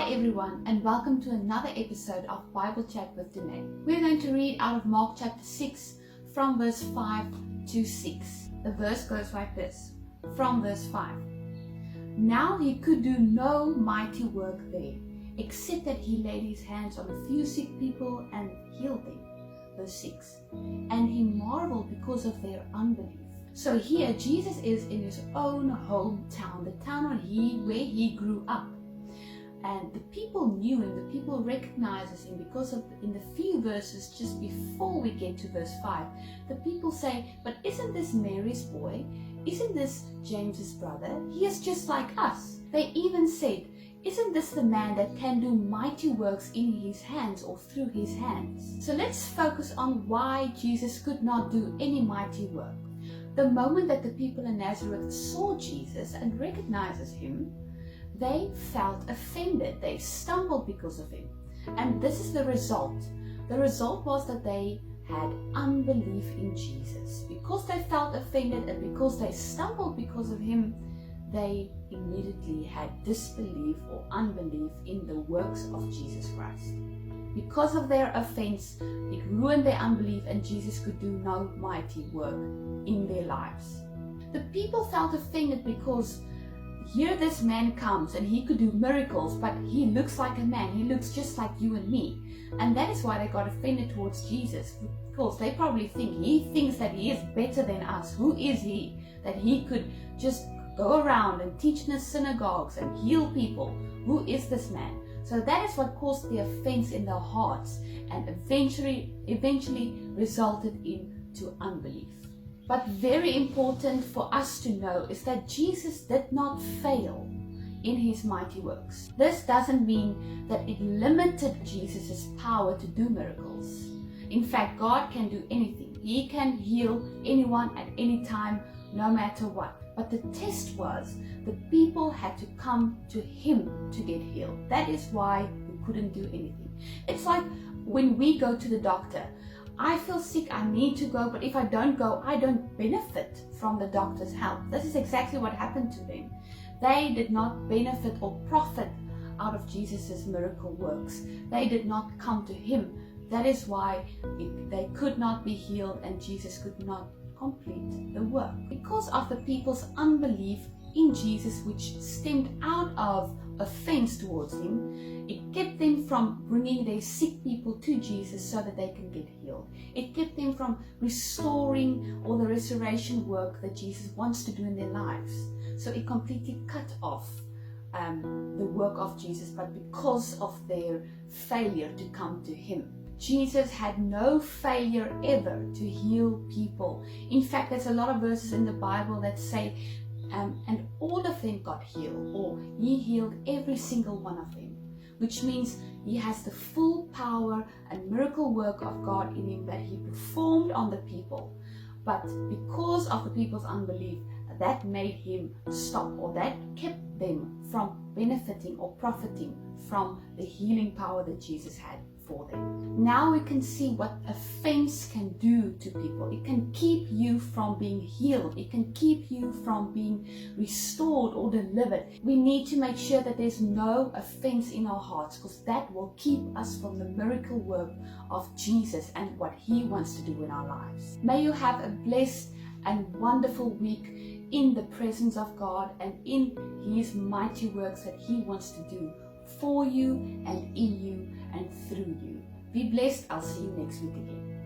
everyone, and welcome to another episode of Bible Chat with Doné. We're going to read out of Mark chapter 6 from verse 5 to 6. The verse goes like this, from verse 5. Now he could do no mighty work there, except that he laid his hands on a few sick people and healed them. Verse 6. And he marveled because of their unbelief. So here Jesus is in his own hometown, the town where he grew up. And the people knew him, the people recognizes him because of in the few verses just before we get to verse 5, the people say, but isn't this Mary's boy? Isn't this James's brother? He is just like us. They even said, isn't this the man that can do mighty works in his hands or through his hands? So let's focus on why Jesus could not do any mighty work. The moment that the people in Nazareth saw Jesus and recognizes him, they felt offended. They stumbled because of him. And this is the result. The result was that they had unbelief in Jesus. Because they felt offended and because they stumbled because of him, they immediately had disbelief or unbelief in the works of Jesus Christ. Because of their offense, it ruined their unbelief and Jesus could do no mighty work in their lives. The people felt offended because here this man comes and he could do miracles, but he looks like a man. He looks just like you and me. And that is why they got offended towards Jesus. Because they probably think he thinks that he is better than us. Who is he? That he could just go around and teach in the synagogues and heal people. Who is this man? So that is what caused the offense in their hearts and eventually resulted into unbelief. But very important for us to know is that Jesus did not fail in his mighty works. This doesn't mean that it limited Jesus' power to do miracles. In fact, God can do anything. He can heal anyone at any time, no matter what. But the test was the people had to come to him to get healed. That is why he couldn't do anything. It's like when we go to the doctor. I feel sick, I need to go, but if I don't go, I don't benefit from the doctor's help. This is exactly what happened to them. They did not benefit or profit out of Jesus' miracle works. They did not come to him. That is why they could not be healed and Jesus could not complete the work. Because of the people's unbelief in Jesus, which stemmed out of offense towards him, it kept them from bringing their sick people to Jesus so that they can get healed. It kept them from restoring all the restoration work that Jesus wants to do in their lives. So it completely cut off the work of Jesus, but because of their failure to come to him. Jesus had no failure ever to heal people. In fact, there's a lot of verses in the Bible that say, and all of them got healed, or he healed every single one of them, which means he has the full power and miracle work of God in him that he performed on the people. But because of the people's unbelief, that made him stop, or that kept them from benefiting or profiting from the healing power that Jesus had for them. Now we can see what offense can do to people. It can keep you from being healed. It can keep you from being restored or delivered. We need to make sure that there's no offense in our hearts, because that will keep us from the miracle work of Jesus and what he wants to do in our lives. May you have a blessed and wonderful week in the presence of God and in his mighty works that he wants to do for you and in you and through you. Be blessed. I'll see you next week again.